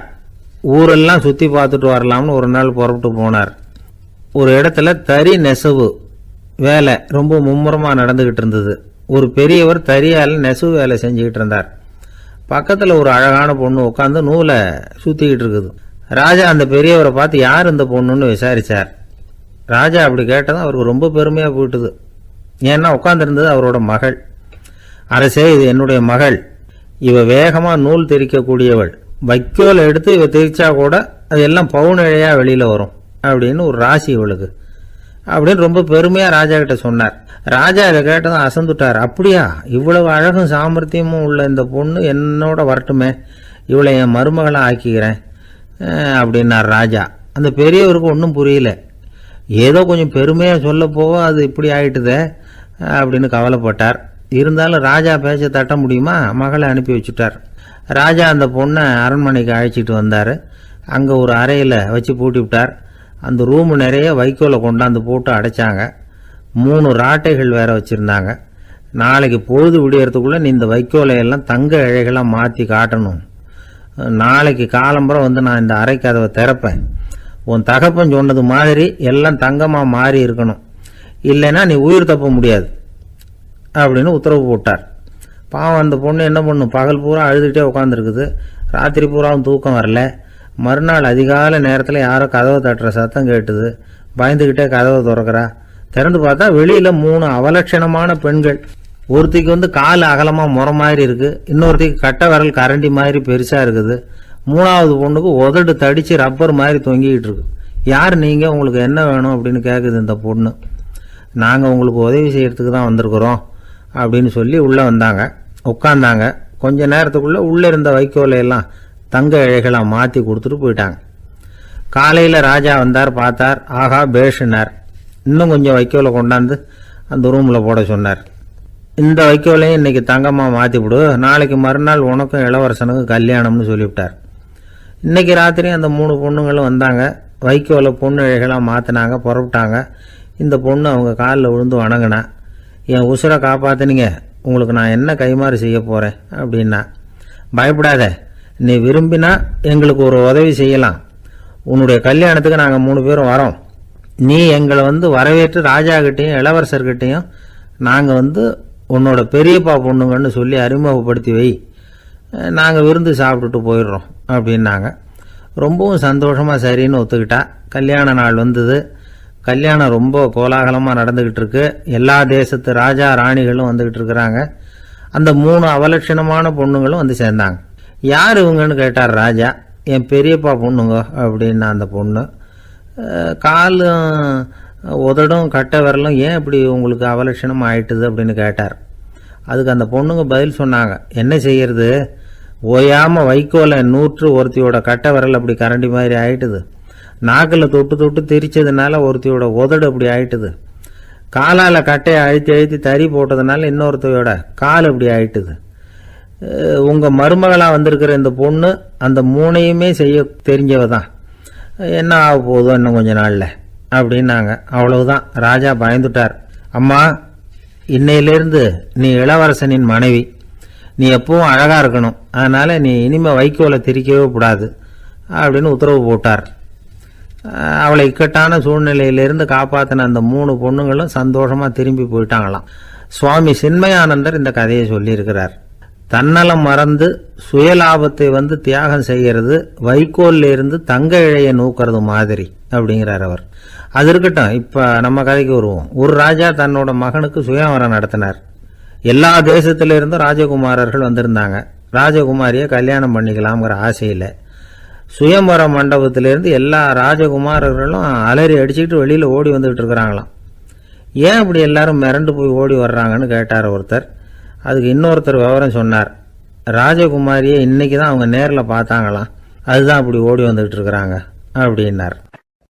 ஊரெல்லாம் சுத்தி பார்த்துட்டு வரலாம்னு ஒரு நாள் புறப்பட்டு போனார். ஒரு இடத்துல தறி நெசவு வேலை ரொம்ப மும்முரமா நடந்துகிட்டு இருந்தது. ஒரு பெரியவர் தறியால நெசவு வேலை செஞ்சுக்கிட்டு இருந்தார். பக்கத்துல ஒரு அழகான பொண்ணு உட்காந்து நூலை சுத்திக்கிட்டு இருக்குது. ராஜா அந்த பெரியவரை பார்த்து யார் இந்த பொண்ணுன்னு விசாரிச்சார். ராஜா அப்படி கேட்டதும் அவருக்கு ரொம்ப பெருமையா போயிட்டுது. ஏன்னா உட்காந்துருந்தது அவரோட மகள். அரசே, இது என்னுடைய மகள். இவ வேகமா நூல் தெரிக்கக்கூடியவள். வைக்கோல் எடுத்து இவ தெரிச்சா கூட அது எல்லாம் பவுனிழையா வெளியில வரும் அப்படின்னு ஒரு ராசி இவளுக்கு அப்படின்னு ரொம்ப பெருமையா ராஜா கிட்ட சொன்னார். ராஜா இதை கேட்டதும் அசந்துட்டார். அப்படியா, இவ்வளவு அழகும் சாமர்த்தியமும் உள்ள இந்த பொண்ணு என்னோட வரட்டுமே, இவளை என் மருமகளை ஆக்கிக்கிறேன் அப்படின்னார் ராஜா. அந்த பெரியவருக்கு ஒன்றும் புரியல. ஏதோ கொஞ்சம் பெருமையா சொல்ல போக அது இப்படி ஆயிட்டுதே அப்படின்னு கவலைப்பட்டார். இருந்தாலும் ராஜா பேச்ச தட்ட முடியுமா? மகளை அனுப்பி வச்சுட்டார். ராஜா அந்த பொண்ணை அரண்மனைக்கு அழைச்சிட்டு வந்தார். அங்கே ஒரு அறையில் வச்சு பூட்டி விட்டார். அந்த ரூமு நிறைய வைக்கோலை கொண்டாந்து போட்டு அடைச்சாங்க. 3 ராட்டைகள் வேற வச்சுருந்தாங்க. நாளைக்கு பொழுது விடியறதுக்குள்ளே நீ இந்த வைக்கோலையெல்லாம் தங்க இழைகளாக மாற்றி காட்டணும். நாளைக்கு காலம்பரம் வந்து நான் இந்த அறை கதவை திறப்பேன். உன் தகப்பன் சொன்னது மாதிரி எல்லாம் தங்கமாக மாறி இருக்கணும், இல்லைன்னா நீ உயிர் தப்ப முடியாது அப்படின்னு உத்தரவு போட்டார். பாவம் அந்த பொண்ணு என்ன பண்ணும், பகல் பூரா அழுதுகிட்டே உட்காந்துருக்குது. ராத்திரி பூராவும் தூக்கம் வரல. மறுநாள் அதிகாலை நேரத்தில் யாரோ கதவை தட்டுற சத்தம் கேட்டுது. பயந்துக்கிட்டே கதவை திறக்கிறா. திறந்து பார்த்தா வெளியில் 3 அவலட்சணமான பெண்கள். ஒருத்திக்கு வந்து கால் அகலமாக முறை மாதிரி இருக்கு, இன்னொருத்திக்கு கட்டை விரல் கரண்டி மாதிரி பெருசாக இருக்குது, 3வது பொண்ணுக்கு உதடு தடிச்சு ரப்பர் மாதிரி தொங்கிக்கிட்டு இருக்கு. யார் நீங்கள், உங்களுக்கு என்ன வேணும் அப்படின்னு கேட்குது இந்த பொண்ணு. நாங்கள் உங்களுக்கு உதவி செய்யறதுக்கு தான் வந்திருக்கிறோம் அப்படின்னு சொல்லி உள்ளே வந்தாங்க. உட்காந்தாங்க. கொஞ்ச நேரத்துக்குள்ளே உள்ளே இருந்த வைக்கோலையெல்லாம் தங்க இழைகளாக மாற்றி கொடுத்துட்டு போயிட்டாங்க. காலையில் ராஜா வந்தார். பார்த்தார். ஆஹா பேஷுனார். இன்னும் கொஞ்சம் வைக்கோலை கொண்டாந்து அந்த ரூமில் போட சொன்னார். இந்த வைக்கோலையும் இன்னைக்கு தங்கமாக மாற்றி விடு, நாளைக்கு மறுநாள் உனக்கும் இளவரசனுக்கும் கல்யாணம்னு சொல்லிவிட்டார். இன்னைக்கு ராத்திரி அந்த 3 பொண்ணுங்களும் வந்தாங்க. வைக்கோலை பொண்ணு இழைகளாக மாற்றினாங்க. புறப்பட்டாங்க. இந்த பொண்ணு அவங்க காலில் விழுந்து வணங்கினா. என் உசுரை காப்பாற்றினீங்க, உங்களுக்கு நான் என்ன கைமாறு செய்ய போகிறேன் அப்படின்னா. பயப்படாத, நீ விரும்பினா எங்களுக்கு ஒரு உதவி செய்யலாம். உன்னுடைய கல்யாணத்துக்கு நாங்கள் 3 பேரும் வரோம். நீ எங்களை வரவேற்று ராஜாக்கிட்டையும் இளவரசர்கிட்டையும் நாங்கள் உன்னோட பெரியப்பா பொண்ணுங்கன்னு சொல்லி அறிமுகப்படுத்தி வை, நாங்கள் விருந்து சாப்பிட்டுட்டு போயிடுறோம் அப்படின்னாங்க. ரொம்பவும் சந்தோஷமாக சரின்னு ஒத்துக்கிட்டா. கல்யாண நாள் வந்தது. கல்யாணம் ரொம்ப கோலாகலமாக நடந்துக்கிட்டு இருக்கு. எல்லா தேசத்து ராஜா ராணிகளும் வந்துக்கிட்டு இருக்கிறாங்க. அந்த 3 அவலட்சணமான பொண்ணுங்களும் சேர்ந்தாங்க. யார் இவங்கன்னு கேட்டார் ராஜா. என் பெரியப்பா பொண்ணுங்க அப்படின்னா அந்த பொண்ணு. காலும் உதடும் கட்டை விரலும் ஏன் இப்படி உங்களுக்கு அவலட்சணம் ஆயிட்டுது அப்படின்னு கேட்டார். அதுக்கு அந்த பொண்ணுங்க பதில் சொன்னாங்க. என்ன செய்யறது, ஓயாமல் வைக்கோலை நூற்று ஒருத்தியோட கட்டை விரல் அப்படி கரண்டி மாதிரி ஆயிட்டுது. நாக்கில் தொட்டு தொட்டு திரிச்சதுனால ஒருத்தியோட உதடு அப்படி ஆயிட்டுது. காலால் கட்டையை அழுத்தி அழுத்தி தறி போட்டதுனால இன்னொருத்தையோட கால் அப்படி ஆயிட்டுது. உங்கள் மருமகளாக வந்திருக்கிற இந்த பொண்ணு அந்த 3ஐயுமே செய்ய தெரிஞ்சவ தான். என்ன ஆக போதோ இன்னும் கொஞ்ச நாளில் அப்படின்னாங்க. அவ்வளவுதான். ராஜா பயந்துட்டார். அம்மா, இன்னையிலேருந்து நீ இளவரசனின் மனைவி. நீ எப்பவும் அழகாக இருக்கணும். அதனால் நீ இனிமேல் வைக்கோலை திரிக்கவே கூடாது அப்படின்னு உத்தரவு போட்டார். அவளை இக்கட்டான சூழ்நிலையிலிருந்து காப்பாற்றின அந்த 3 பொண்ணுங்களும் சந்தோஷமாக திரும்பி போயிட்டாங்களாம். சுவாமி சின்மயானந்தர் இந்த கதையை சொல்லியிருக்கிறார். தன்னலம் மறந்து சுயலாபத்தை தியாகம் செய்கிறது வைக்கோல்ல இருந்து தங்க இழைய நூக்கிறது மாதிரி அப்படிங்கிறார் அவர். அது இருக்கட்டும், இப்போ நம்ம கதைக்கு வருவோம். ஒரு ராஜா தன்னோட மகனுக்கு சுயவரம் நடத்தினார். எல்லா தேசத்திலிருந்தும் ராஜகுமாரர்கள் வந்திருந்தாங்க. ராஜகுமாரியை கல்யாணம் பண்ணிக்கலாம்ங்கிற ஆசையில் சுயம்பர மண்டபத்திலேருந்து எல்லா ராஜகுமாரர்களும் அலறி அடிச்சுக்கிட்டு வெளியில் ஓடி வந்துக்கிட்டு இருக்கிறாங்களாம். ஏன் அப்படி எல்லாரும் மிரண்டு போய் ஓடி வர்றாங்கன்னு கேட்டார் ஒருத்தர். அதுக்கு இன்னொருத்தர் விவரம் சொன்னார். ராஜகுமாரியை இன்னைக்கு தான் அவங்க நேரில் பார்த்தாங்களாம், அதுதான் அப்படி ஓடி வந்துக்கிட்டு இருக்கிறாங்க அப்படின்னார்.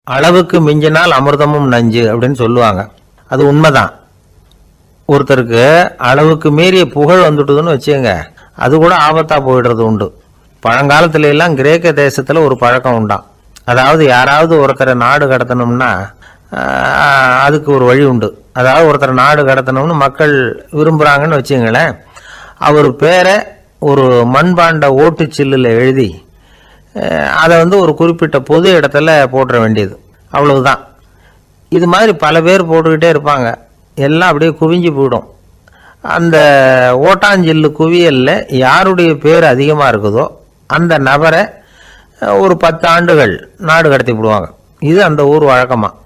அளவுக்கு மிஞ்சினால் அமிர்தமும் நஞ்சு அப்படின்னு சொல்லுவாங்க. அது உண்மைதான். ஒருத்தருக்கு அளவுக்கு மீறிய புகழ் வந்துட்டுதுன்னு வச்சுங்க, அது கூட ஆபத்தா போயிடுறது உண்டு. பழங்காலத்துல எல்லாம் கிரேக்க தேசத்துல ஒரு பழக்கம் உண்டாம். அதாவது யாராவது ஒருத்தரை நாடு கடத்தணும்னா அதுக்கு ஒரு வழி உண்டு. அதாவது ஒருத்தரை நாடு கடத்தணும்னு மக்கள் விரும்புறாங்கன்னு வச்சுங்களேன், அவர் பேரை ஒரு மண்பாண்ட ஓட்டுச்சில்லில் எழுதி அதை ஒரு குறிப்பிட்ட பொது இடத்துல போட்டுற வேண்டியது, அவ்வளவுதான். இது மாதிரி பல பேர் போட்டுக்கிட்டே இருப்பாங்க. எல்லாம் அப்படியே குவிஞ்சு போயிடும். அந்த ஓட்டாஞ்சில்லு குவியலில் யாருடைய பேர் அதிகமாக இருக்குதோ அந்த நபரை ஒரு 10 ஆண்டுகள் நாடு கடத்தி விடுவாங்க. இது அந்த ஊர் வழக்கமாக.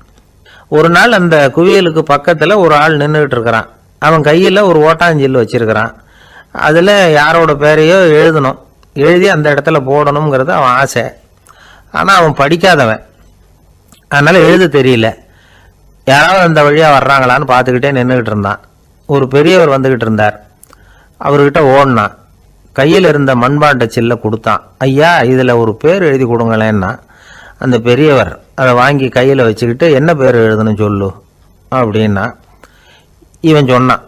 ஒரு நாள் அந்த குவியலுக்கு பக்கத்தில் ஒரு ஆள் நின்றுக்கிட்டு இருக்கிறான். அவன் கையில் ஒரு ஓட்டாஞ்சில்லு வச்சிருக்கிறான். அதில் யாரோட பேரையோ எழுதணும், எழுதி அந்த இடத்துல போடணுங்கிறது அவன் ஆசை. ஆனால் அவன் படிக்காதவன், அதனால் எழுத தெரியல. யாராவது அந்த வழியாக வர்றாங்களான்னு பார்த்துக்கிட்டே நின்றுக்கிட்டு இருந்தான். ஒரு பெரியவர் வந்துக்கிட்டு இருந்தார். அவர்கிட்ட ஓடினான். கையில் இருந்த மண்பாண்ட சில்லை கொடுத்தான். ஐயா, இதில் ஒரு பேர் எழுதி கொடுங்களேன்னா அந்த பெரியவர் அதை வாங்கி கையில் வச்சுக்கிட்டு என்ன பேர் எழுதணும் சொல்லு அப்படின்னா இவன் சொன்னான்,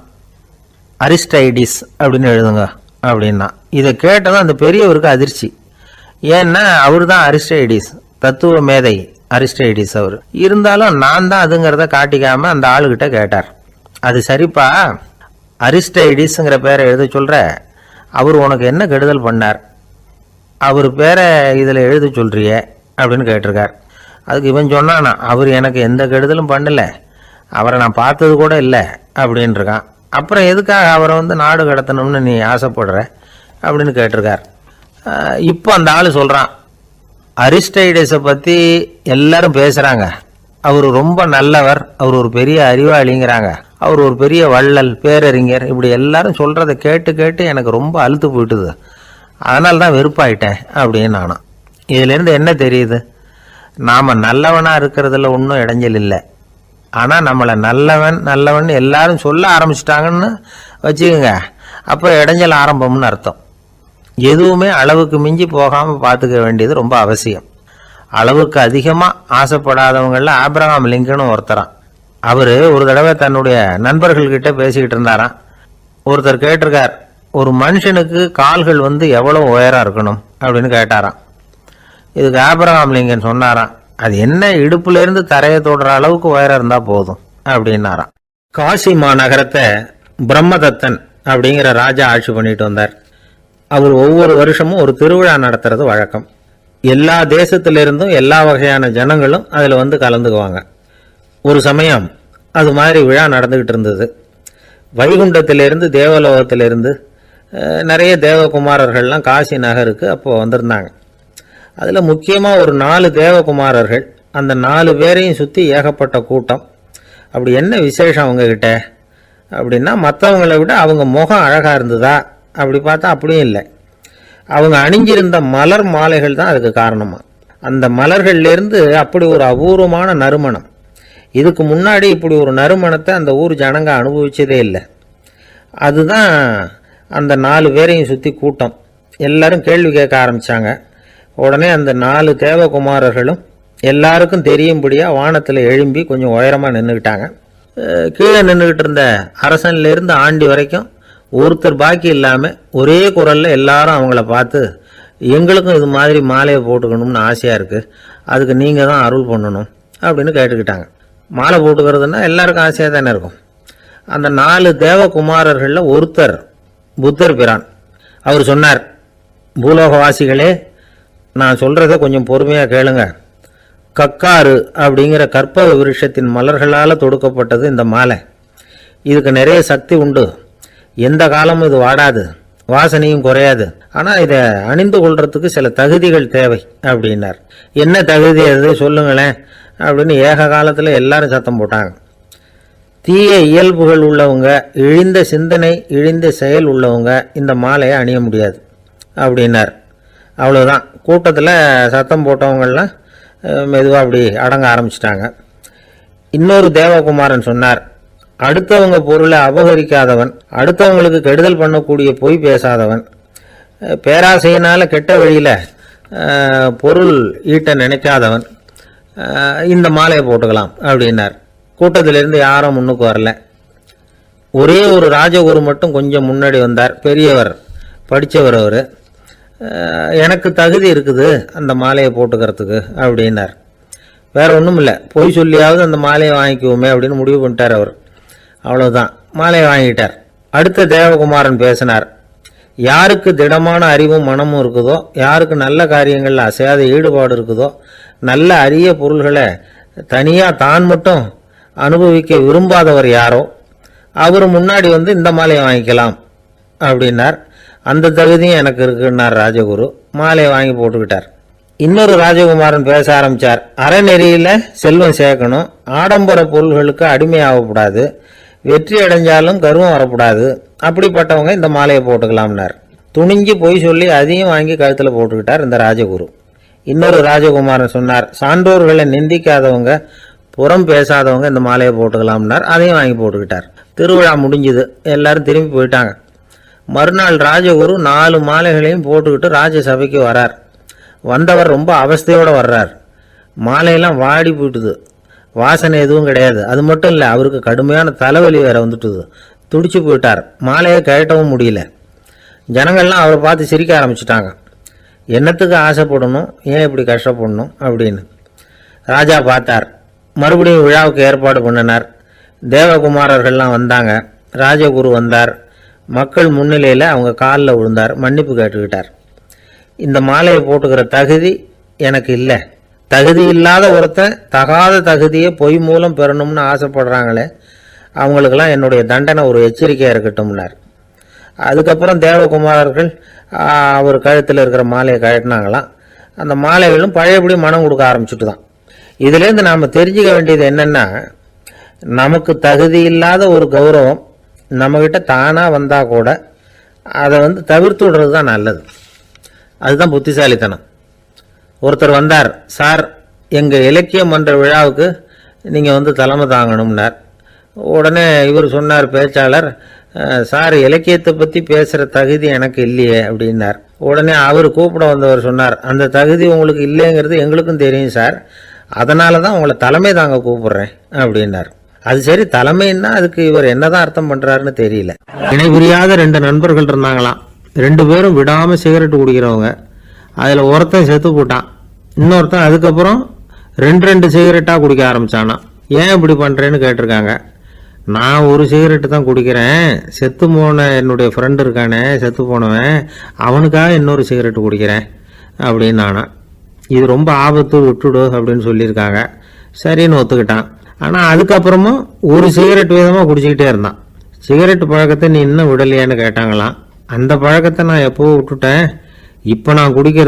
அரிஸ்டைடிஸ் அப்படின்னு எழுதுங்க அப்படின்னா. இதை கேட்டதும் அந்த பெரியவருக்கு அதிர்ச்சி. ஏன்னா அவர் தான் அரிஸ்டைடிஸ், தத்துவ மேதை அரிஸ்டைடிஸ் அவர். இருந்தாலும் நான் தான் அதுங்கிறத காட்டிக்காம அந்த ஆளுகிட்ட கேட்டார். அது சரிப்பா, அரிஸ்டைடிஸ்ங்கிற பேரை எழுத சொல்ற, அவர் உனக்கு என்ன கெடுதல் பண்ணார், அவர் பேரை இதில் எழுத சொல்றிய அப்படின்னு கேட்டிருக்கார். அதுக்கு இவன் சொன்னானா, அவர் எனக்கு எந்த கெடுதலும் பண்ணல, அவரை நான் பார்த்தது கூட இல்லை அப்படின்னு இருக்கான். அப்புறம் எதுக்காக அவரை நாடு கடத்தணும்னு நீ ஆசைப்படுற அப்படின்னு கேட்டிருக்கார். இப்போ அந்த ஆள் சொல்கிறான், அரிஸ்டைடஸை பற்றி எல்லாரும் பேசுகிறாங்க, அவர் ரொம்ப நல்லவர், அவர் ஒரு பெரிய அறிவாளிங்கிறாங்க, அவர் ஒரு பெரிய வள்ளல் பேரறிஞர், இப்படி எல்லாரும் சொல்கிறத கேட்டு கேட்டு எனக்கு ரொம்ப அழுத்து போயிட்டுது, அதனால தான் வெறுப்பாயிட்டேன் அப்படின்னு நானும். இதிலேருந்து என்ன தெரியுது, நாம் நல்லவனாக இருக்கிறதுல ஒன்றும் இடைஞ்சல் இல்லை. ஆனால் நம்மளை நல்லவன் நல்லவன் எல்லாரும் சொல்ல ஆரம்பிச்சிட்டாங்கன்னு வச்சுக்கோங்க, அப்போ இடைஞ்சல் ஆரம்பம்னு அர்த்தம். எதுவுமே அளவுக்கு மிஞ்சி போகாமல் பார்த்துக்க வேண்டியது ரொம்ப அவசியம். அளவுக்கு அதிகமாக ஆசைப்படாதவங்களில் ஆப்ரஹாம் லிங்கனும் ஒருத்தரான். அவர் ஒரு தடவை தன்னுடைய நண்பர்கள்கிட்ட பேசிக்கிட்டு இருந்தாராம். ஒருத்தர் கேட்டிருக்கார், ஒரு மனுஷனுக்கு கால்கள் எவ்வளோ உயரம் இருக்கணும் அப்படின்னு கேட்டாராம். இதுக்கு ஆப்ரஹாம் லிங்கன் சொன்னாராம், அது என்ன இடுப்புலேருந்து தரையை தொடுற அளவுக்கு உயரம் இருந்தால் போதும் அப்படின்னாராம். காசி மாநகரத்தை பிரம்மதத்தன் அப்படிங்கிற ராஜா ஆட்சி பண்ணிட்டு வந்தார். அவர் ஒவ்வொரு வருஷமும் ஒரு திருவிழா நடத்துறது வழக்கம். எல்லா தேசத்திலிருந்தும் எல்லா வகையான ஜனங்களும் அதில் வந்து கலந்துக்குவாங்க. ஒரு சமயம் அது மாதிரி விழா நடந்துக்கிட்டு இருந்தது. வைகுண்டத்திலிருந்து தேவலோகத்திலிருந்து நிறைய தேவகுமாரர்கள்லாம் காசி நகருக்கு அப்போது வந்திருந்தாங்க. அதில் முக்கியமாக ஒரு 4 தேவகுமாரர்கள், அந்த 4 பேரையும் சுற்றி ஏகப்பட்ட கூட்டம். அப்படி என்ன விசேஷம் அவங்கக்கிட்ட அப்படின்னா, மற்றவங்களை விட அவங்க முகம் அழகாக இருந்ததா அப்படி பார்த்தா அப்படியும் இல்லை. அவங்க அணிஞ்சிருந்த மலர் மாலைகள் தான் அதுக்கு காரணமாக. அந்த மலர்கள்லேருந்து அப்படி ஒரு அபூர்வமான நறுமணம். இதுக்கு முன்னாடி இப்படி ஒரு நறுமணத்தை அந்த ஊர் ஜனங்க அனுபவிச்சதே இல்லை. அதுதான் அந்த 4 பேரையும் சுற்றி கூட்டம். எல்லாரும் கேள்வி கேட்க ஆரம்பித்தாங்க. உடனே அந்த 4 தேவகுமாரர்களும் எல்லாருக்கும் தெரியும்படியாக வானத்தில் எழும்பி கொஞ்சம் உயரமாக நின்றுக்கிட்டாங்க. கீழே நின்றுக்கிட்டு இருந்த அரசன்லேருந்து ஆண்டி வரைக்கும் ஒருத்தர் பாக்கி இல்லாமல் ஒரே குரலில் எல்லாரும் அவங்கள பார்த்து, எங்களுக்கும் இது மாதிரி மாலையை போட்டுக்கணும்னு ஆசையாக இருக்குது, அதுக்கு நீங்கள் தான் அருள் பண்ணணும் அப்படின்னு கேட்டுக்கிட்டாங்க. மாலை போட்டுக்கிறதுனா எல்லாருக்கும் ஆசையாக தானே இருக்கும். அந்த 4 தேவகுமாரர்களில் ஒருத்தர் புத்தர் பிரான். அவர் சொன்னார், பூலோகவாசிகளே, நான் சொல்கிறத கொஞ்சம் பொறுமையாக கேளுங்க. கக்காரு அப்படிங்கிற கற்பக விருட்சத்தின் மலர்களால் தொடுக்கப்பட்டது இந்த மாலை. இதுக்கு நிறைய சக்தி உண்டு. எந்த காலமும் இது வாடாது, வாசனையும் குறையாது. ஆனால் இதை அணிந்து கொள்றதுக்கு சில தகுதிகள் தேவை அப்படின்னார். என்ன தகுதி அது சொல்லுங்களேன் அப்படின்னு ஏக காலத்தில் எல்லாரும் சத்தம் போட்டாங்க. தீய இயல்புகள் உள்ளவங்க, இழிந்த சிந்தனை, இழிந்த செயல் உள்ளவங்க இந்த மாலையை அணிய முடியாது அப்படின்னார். அவ்வளோதான். கூட்டத்தில் சத்தம் போட்டவங்கள்லாம் மெதுவாக அப்படி அடங்க ஆரம்பிச்சிட்டாங்க. இன்னொரு தேவகுமாரன் சொன்னார், அடுத்தவங்க பொருளை அபகரிக்காதவன், அடுத்தவங்களுக்கு கெடுதல் பண்ணக்கூடிய பொய் பேசாதவன், பேராசையினால் கெட்ட வழியில் பொருள் ஈட்ட நினைக்காதவன் இந்த மாலையை போட்டுக்கலாம் அப்படின்னார். கூட்டத்திலிருந்து யாரும் முன்னுக்கு வரல. ஒரே ஒரு ராஜகுரு மட்டும் கொஞ்சம் முன்னாடி வந்தார். பெரியவர், படித்தவர். அவர், எனக்கு தகுதி இருக்குது அந்த மாலையை போட்டுக்கிறதுக்கு அப்படின்னார். வேற ஒன்றும் இல்லை, பொய் சொல்லியாவது அந்த மாலையை வாங்கிக்குவோமே அப்படின்னு முடிவு பண்ணிட்டார் அவர். அவ்வளோதான், மாலையை வாங்கிட்டார். அடுத்த தேவகுமாரன் பேசினார். யாருக்கு திடமான அறிவும் மனமும் இருக்குதோ, யாருக்கு நல்ல காரியங்களில் அசையாத ஈடுபாடு இருக்குதோ, நல்ல அரிய பொருள்களை தனியாக தான் மட்டும் அனுபவிக்க விரும்பாதவர் யாரோ அவர் முன்னாடி வந்து இந்த மாலையை வாங்கிக்கலாம் அப்படின்னார். அந்த தகுதியும் எனக்கு இருக்குன்னார் ராஜகுரு. மாலையை வாங்கி போட்டுக்கிட்டார். இன்னொரு ராஜகுமாரன் பேச ஆரம்பித்தார். அறநெறியில் செல்வம் சேர்க்கணும், ஆடம்பர பொருள்களுக்கு அடிமையாகக்கூடாது, வெற்றி அடைஞ்சாலும் கர்வம் வரக்கூடாது, அப்படிப்பட்டவங்க இந்த மாலையை போட்டுக்கலாம்னார். துணிஞ்சு பொய் சொல்லி அதையும் வாங்கி கழுத்தில் போட்டுக்கிட்டார் இந்த ராஜகுரு. இன்னொரு ராஜகுமாரன் சொன்னார், சான்றோர்களை நிந்திக்காதவங்க, புறம் பேசாதவங்க இந்த மாலையை போட்டுக்கலாம்னார். அதையும் வாங்கி போட்டுக்கிட்டார். திருவிழா முடிஞ்சுது, எல்லாரும் திரும்பி போயிட்டாங்க. மறுநாள் ராஜகுரு 4 மாலைகளையும் போட்டுக்கிட்டு ராஜசபைக்கு வரார். வந்தவர் ரொம்ப அவஸ்தையோடு வர்றார். மாலையெல்லாம் வாடி போயிட்டுது, வாசனை எதுவும் கிடையாது. அது மட்டும் இல்லை, அவருக்கு கடுமையான தலைவலி வேற வந்துட்டுது. துடிச்சு போயிட்டார். மாலையை கழட்டவும் முடியல. ஜனங்கள்லாம் அவரை பார்த்து சிரிக்க ஆரம்பிச்சிட்டாங்க. என்னத்துக்கு ஆசைப்படணும், ஏன் இப்படி கஷ்டப்படணும் அப்படின்னு. ராஜா பார்த்தார். மறுபடியும் விழாவுக்கு ஏற்பாடு பண்ணினார். தேவகுமாரர்கள்லாம் வந்தாங்க. ராஜகுரு வந்தார். மக்கள் முன்னிலையில் அவங்க காலில் விழுந்தார், மன்னிப்பு கேட்டுக்கிட்டார். இந்த மாலையை போட்டுக்கிற தகுதி எனக்கு இல்லை. தகுதி இல்லாத ஒருத்தன் தகாத தகுதியை பொய் மூலம் பெறணும்னு ஆசைப்படுறாங்களே, அவங்களுக்கெல்லாம் என்னுடைய தண்டனை ஒரு எச்சரிக்கையாக இருக்கட்டும்னார். அதுக்கப்புறம் தேவகுமாரர்கள் அவர் கழுத்தில் இருக்கிற மாலையை கழட்டினாங்களாம். அந்த மாலைகளும் பழையபடி மனம் கொடுக்க ஆரம்பிச்சுட்டு தான். இதுலேருந்து நாம் தெரிஞ்சுக்க வேண்டியது என்னென்னா, நமக்கு தகுதி இல்லாத ஒரு கௌரவம் நம்மக்கிட்ட தானாக வந்தால் கூட அதை தவிர்த்து விடுறது தான் நல்லது. அதுதான் புத்திசாலித்தனம். ஒருத்தர் வந்தார். சார், எங்கள் இலக்கிய மன்ற விழாவுக்கு நீங்கள் தலைமை தாங்கணும்னார். உடனே இவர் சொன்னார், பேச்சாளர், சார், இலக்கியத்தை பற்றி பேசுகிற தகுதி எனக்கு இல்லையே அப்படின்னார். உடனே அவர் கூப்பிட வந்தவர் சொன்னார், அந்த தகுதி உங்களுக்கு இல்லைங்கிறது எங்களுக்கும் தெரியும் சார், அதனால தான் உங்களை தலைமை தாங்க கூப்பிடுறேன் அப்படின்னார். அது சரி, தலைமைன்னா அதுக்கு இவர் என்னதான் அர்த்தம் பண்ணுறாருன்னு தெரியல. இணை புரியாத 2 நண்பர்கள் இருந்தாங்களாம். 2 பேரும் விடாமல் சிகரெட் குடிக்கிறவங்க. அதில் ஒருத்தன் செத்து போட்டான். இன்னொருத்தன் அதுக்கப்புறம் 2 சிகரெட்டாக குடிக்க ஆரம்பித்தானா. ஏன் இப்படி பண்ணுறேன்னு கேட்டிருக்காங்க. நான் ஒரு சிகரெட்டு தான் குடிக்கிறேன், செத்து போன என்னுடைய ஃப்ரெண்டு இருக்கானே, செத்து போனவன், அவனுக்காக இன்னொரு சிகரெட்டு குடிக்கிறேன் அப்படின்னு நானா. இது ரொம்ப ஆபத்து, விட்டுடு அப்படின்னு சொல்லியிருக்காங்க. சரின்னு ஒத்துக்கிட்டான். ஆனால் அதுக்கப்புறமும் ஒரு சிகரெட் வீதமாக குடிச்சிக்கிட்டே இருந்தான். சிகரெட் பழக்கத்தை நீ இன்னும் விடலையான்னு கேட்டாங்களாம். அந்த பழக்கத்தை நான் எப்போ விட்டுட்டேன், இப்போ நான் குடிக்கிற